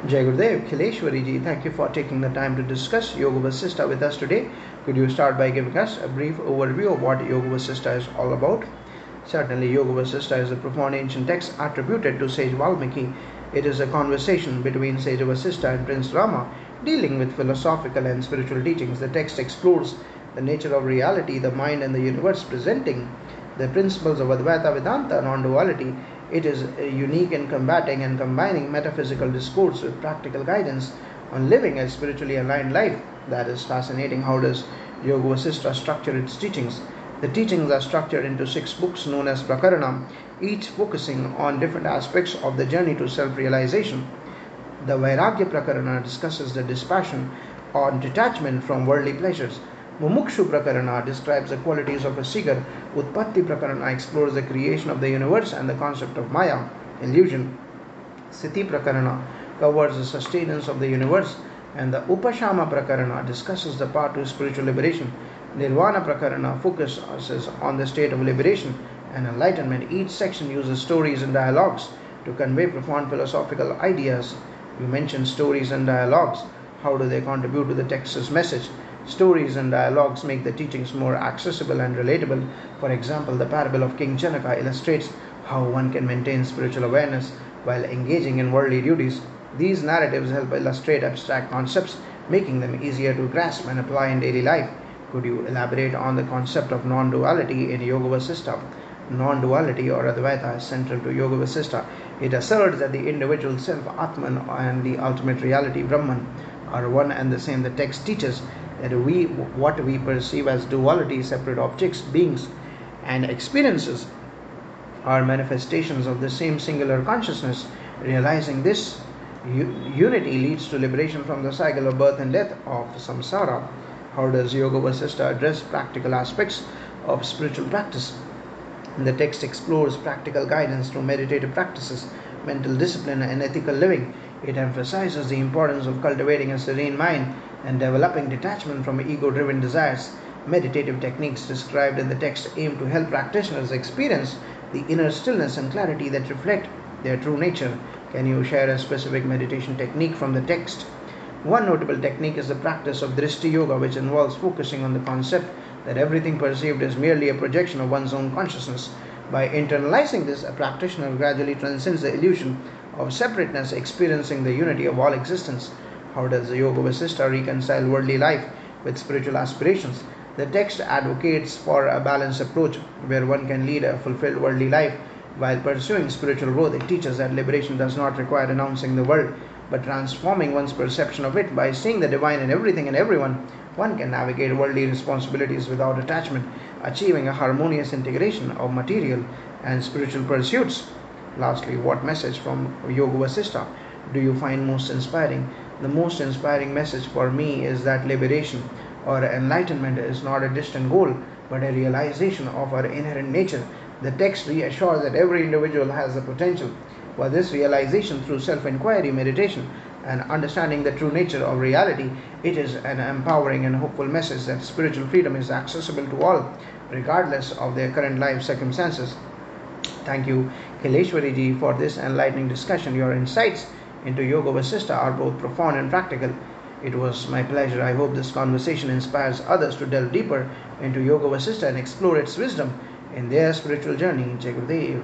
Jai Gurudev, Khileshwari ji, thank you for taking the time to discuss Yoga Vashistha with us today. Could you start by giving us a brief overview of what Yoga Vashistha is all about? Certainly, Yoga Vashistha is a profound ancient text attributed to sage Valmiki. It is a conversation between sage Vashistha and Prince Rama, dealing with philosophical and spiritual teachings. The text explores the nature of reality, the mind, and the universe, presenting the principles of Advaita Vedanta, non-duality. It is unique in combating and combining metaphysical discourse with practical guidance on living a spiritually aligned life. That is fascinating. How does Yoga Vasishtha structure its teachings? The teachings are structured into 6 books known as Prakaranam, each focusing on different aspects of the journey to self-realization. The Vairagya Prakarana discusses the dispassion on detachment from worldly pleasures. Mumukshu Prakarana describes the qualities of a seeker. Utpatti Prakarana explores the creation of the universe and the concept of Maya, illusion. Sthiti Prakarana covers the sustenance of the universe, and the Upashama Prakarana discusses the path to spiritual liberation. Nirvana Prakarana focuses on the state of liberation and enlightenment. Each section uses stories and dialogues to convey profound philosophical ideas. You mentioned stories and dialogues. How do they contribute to the text's message? Stories and dialogues make the teachings more accessible and relatable. For example, the parable of King Janaka illustrates how one can maintain spiritual awareness while engaging in worldly duties. These narratives help illustrate abstract concepts, making them easier to grasp and apply in daily life. Could you elaborate on the concept of non-duality in Yoga Vasishtha? Non-duality or Advaita is central to Yoga Vasishtha. It asserts that the individual self, Atman, and the ultimate reality, Brahman, are one and the same. The text teaches that what we perceive as duality, separate objects, beings, and experiences, are manifestations of the same singular consciousness. Realizing this unity leads to liberation from the cycle of birth and death of samsara. How does Yoga Vasishtha address practical aspects of spiritual practice? The text explores practical guidance through meditative practices, mental discipline, and ethical living. It emphasizes the importance of cultivating a serene mind and developing detachment from ego-driven desires. Meditative techniques described in the text aim to help practitioners experience the inner stillness and clarity that reflect their true nature. Can you share a specific meditation technique from the text? One notable technique is the practice of Drishti Yoga, which involves focusing on the concept that everything perceived is merely a projection of one's own consciousness. By internalizing this, a practitioner gradually transcends the illusion of separateness, experiencing the unity of all existence. How does the Yoga Vasishtha reconcile worldly life with spiritual aspirations? The text advocates for a balanced approach where one can lead a fulfilled worldly life while pursuing spiritual growth. It teaches that liberation does not require renouncing the world, but transforming one's perception of it. By seeing the divine in everything and everyone, one can navigate worldly responsibilities without attachment, achieving a harmonious integration of material and spiritual pursuits. Lastly, what message from Yoga Vasishtha do you find most inspiring? The most inspiring message for me is that liberation or enlightenment is not a distant goal, but a realization of our inherent nature. The text reassures that every individual has the potential for this realization through self-inquiry, meditation, and understanding the true nature of reality. It is an empowering and hopeful message that spiritual freedom is accessible to all, regardless of their current life circumstances. Thank you, Khileshwari ji, for this enlightening discussion. Your insights into Yoga Vasishtha are both profound and practical. It was my pleasure. I hope this conversation inspires others to delve deeper into Yoga Vasishtha and explore its wisdom in their spiritual journey. Jai Gurudev.